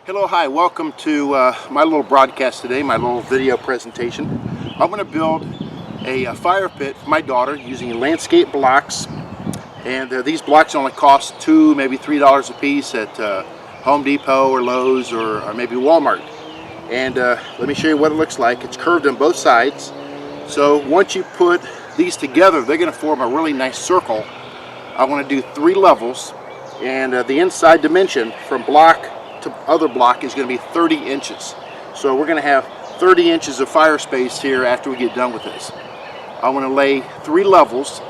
Hello, hi, welcome to my little broadcast today, my little video presentation. I'm going to build a fire pit for my daughter using landscape blocks, and these blocks only cost $2, maybe $3 a piece at Home Depot or Lowe's or maybe Walmart. And let me show you what it looks like. It's curved on both sides, so once you put these together, they're going to form a really nice circle. I want to do 3 levels, and the inside dimension from block to other block is going to be 30 inches. So we're going to have 30 inches of fire space here after we get done with this. I want to lay 3 levels,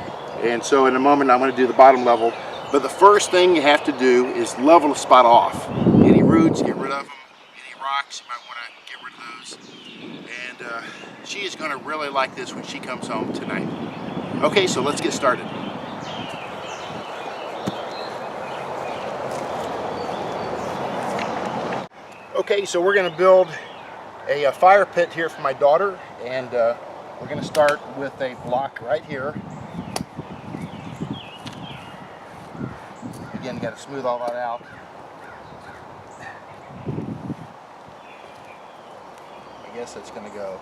and so in a moment I'm going to do the bottom level. But the first thing you have to do is level the spot off. Any roots, get rid of them. Any rocks, you might want to get rid of those. And she is going to really like this when she comes home tonight. Okay, so let's get started. Okay, so we're going to build a fire pit here for my daughter, and we're going to start with a block right here. Again, you got to smooth all that out. I guess it's going to go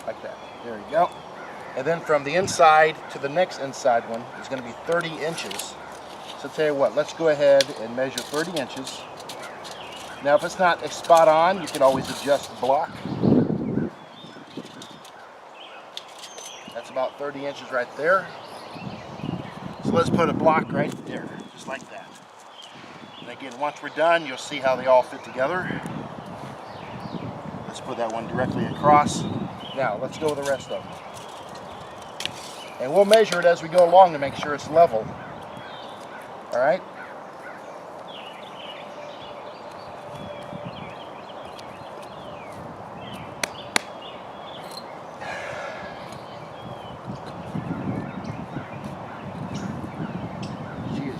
like that. There you go. And then from the inside to the next inside one is going to be 30 inches. So tell you what, let's go ahead and measure 30 inches. Now, if it's not spot on, you can always adjust the block. That's about 30 inches right there. So let's put a block right there, just like that. And again, once we're done, you'll see how they all fit together. Let's put that one directly across. Now, let's go with the rest of them. And we'll measure it as we go along to make sure it's level. All right?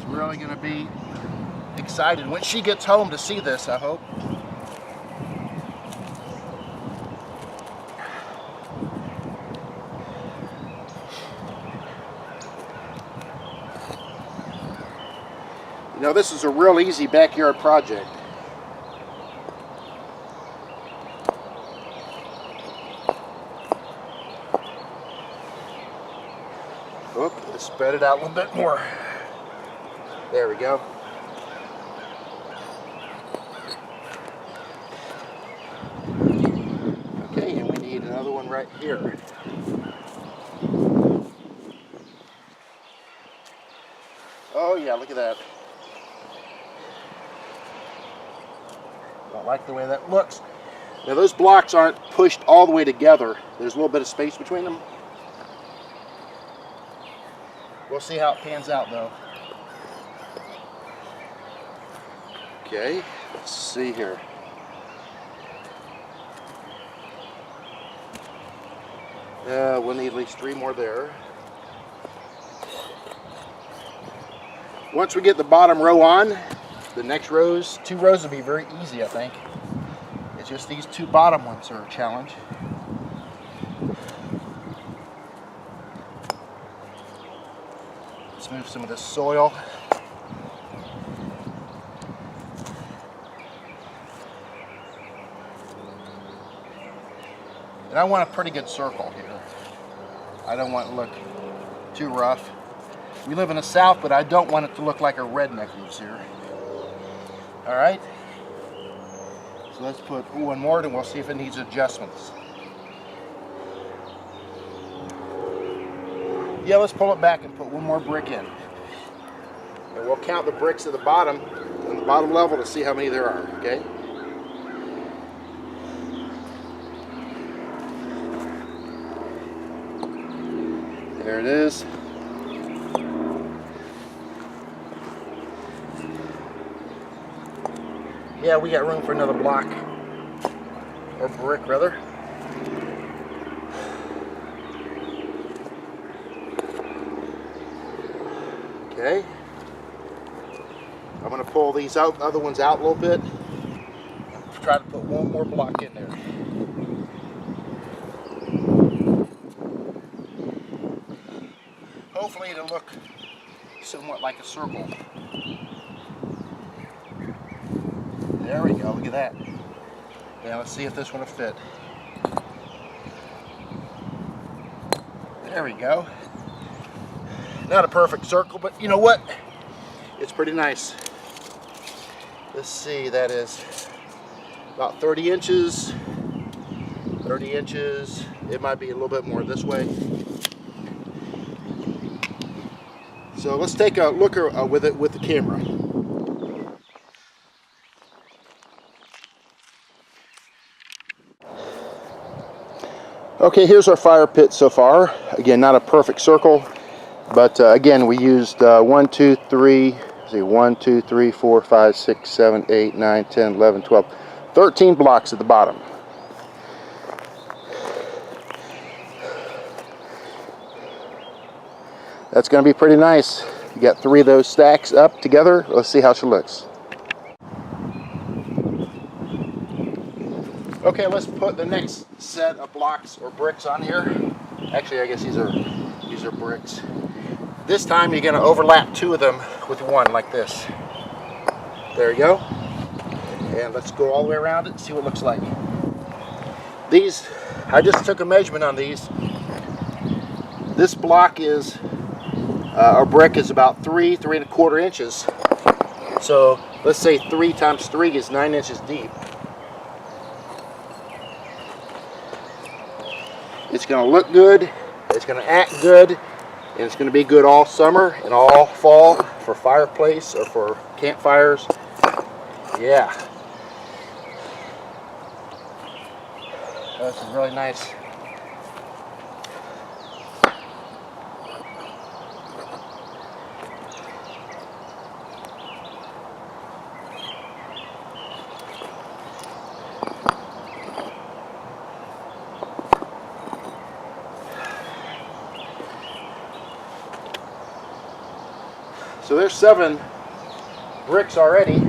Really going to be excited when she gets home to see this, I hope. You know, this is a real easy backyard project. Oop, let's spread it out a little bit more. There we go. Okay, and we need another one right here. Oh yeah, look at that. Don't like the way that looks. Now those blocks aren't pushed all the way together. There's a little bit of space between them. We'll see how it pans out though. Okay, let's see here. We'll need at least 3 more there. Once we get the bottom row on, the next 2 rows will be very easy, I think. It's just these 2 bottom ones are a challenge. Let's move some of this soil. And I want a pretty good circle here. I don't want it to look too rough. We live in the South, but I don't want it to look like a redneck lives here. All right. So let's put one more, and we'll see if it needs adjustments. Yeah, let's pull it back and put 1 more brick in. And we'll count the bricks at the bottom, on the bottom level, to see how many there are, okay? There it is. Yeah, we got room for another block, or brick rather. Okay. I'm going to pull these other ones out a little bit. Try to put 1 more block in there. Hopefully it'll look somewhat like a circle. There we go, look at that. Yeah, let's see if this one will fit. There we go. Not a perfect circle, but you know what? It's pretty nice. Let's see, that is about 30 inches. 30 inches. It might be a little bit more this way. So let's take a look with it with the camera. Okay, here's our fire pit so far. Again, not a perfect circle, but again, we used 1, 2, 3, 1, 2, 3, 4, 5, 6, 7, 8, 9, 10, 11, 12, 13 blocks at the bottom. That's going to be pretty nice. You got 3 of those stacks up together. Let's see how she looks. Okay, let's put the next set of blocks or bricks on here. Actually, I guess these are bricks. This time you're going to overlap 2 of them with one like this. There you go. And let's go all the way around it and see what it looks like. These, I just took a measurement on these. This block is, our brick is about 3 1/4 inches. So let's say 3 times 3 is 9 inches deep. It's going to look good, it's going to act good, and it's going to be good all summer and all fall for fireplace or for campfires. Yeah. This is really nice. So there's 7 bricks already.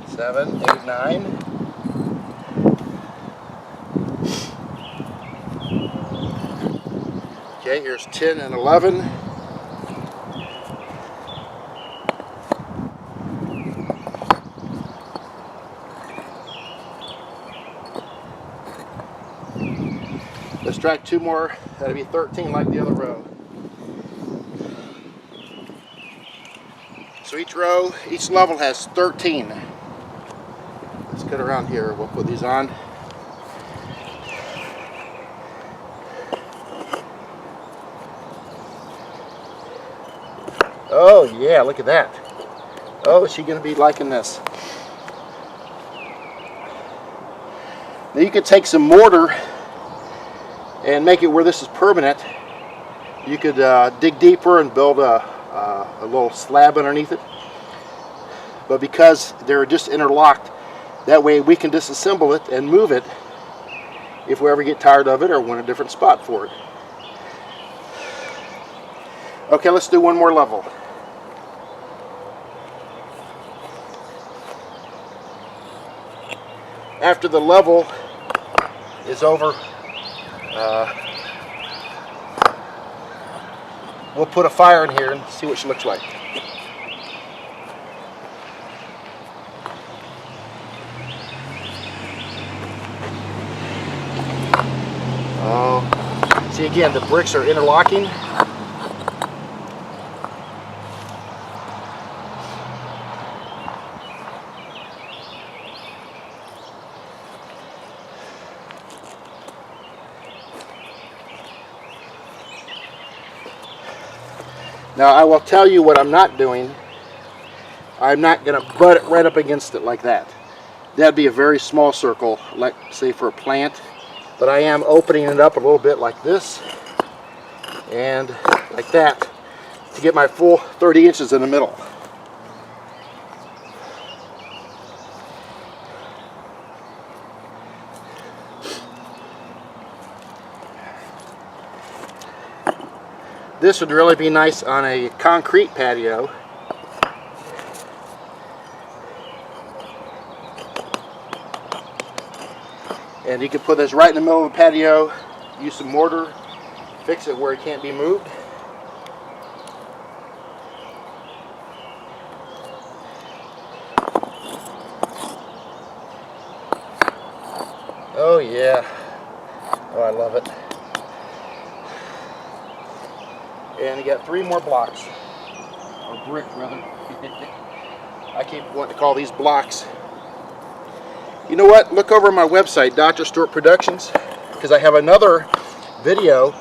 Seven, 8, 9. Okay, here's 10 and 11. Let's try 2 more. That'll be 13 like the other row. So each row, each level has 13. Let's cut around here. We'll put these on. Oh yeah, look at that. Oh, is she going to be liking this? Now you could take some mortar and make it where this is permanent. You could dig deeper and build a little slab underneath it. But because they're just interlocked, that way we can disassemble it and move it if we ever get tired of it or want a different spot for it. Okay, let's do one more level. After the level is over, we'll put a fire in here and see what she looks like. Oh, see again, the bricks are interlocking. Now I will tell you what I'm not doing. I'm not going to butt it right up against it like that. That'd be a very small circle, like say for a plant. But I am opening it up a little bit like this and like that to get my full 30 inches in the middle. This would really be nice on a concrete patio. And you can put this right in the middle of the patio, use some mortar, fix it where it can't be moved. Oh yeah. Oh, I love it. And you got 3 more blocks. Or brick, rather. I keep wanting to call these blocks. You know what? Look over my website, Dr. Stewart Productions, because I have another video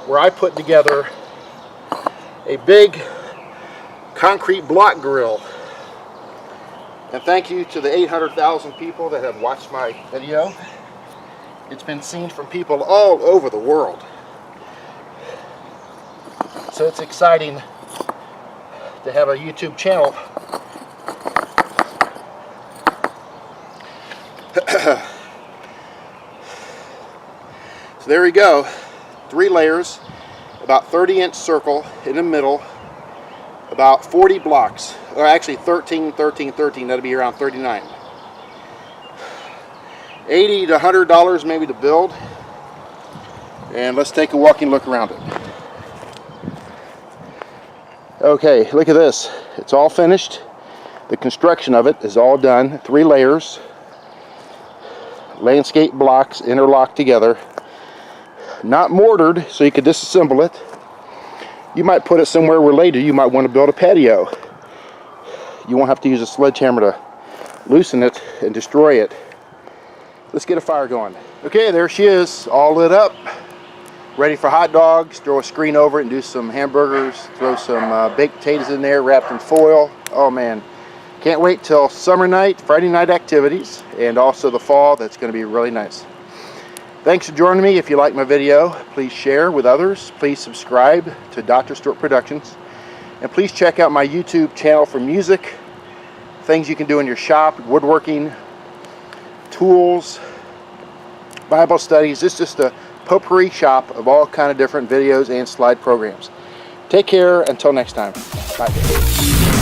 where I put together a big concrete block grill. And thank you to the 800,000 people that have watched my video. It's been seen from people all over the world. So it's exciting to have a YouTube channel. So there we go. 3 layers, about 30-inch circle in the middle, about 40 blocks, or actually 13, 13, 13, that'll be around 39. $80 to $100 maybe to build. And let's take a walking look around it. Okay, look at this. It's all finished. The construction of it is all done. 3 layers. Landscape blocks interlocked together. Not mortared, so you could disassemble it. You might put it somewhere where later you might want to build a patio. You won't have to use a sledgehammer to loosen it and destroy it. Let's get a fire going. Okay, there she is, all lit up. Ready for hot dogs. Throw a screen over it and do some hamburgers. Throw some baked potatoes in there wrapped in foil. Oh man, can't wait till summer night, Friday night activities, and also the fall. That's going to be really nice. Thanks for joining me. If you like my video, please share with others. Please subscribe to Dr. Stewart Productions. And please check out my YouTube channel for music, things you can do in your shop, woodworking, tools, Bible studies. It's just a potpourri shop of all kind of different videos and slide programs. Take care until next time. Bye.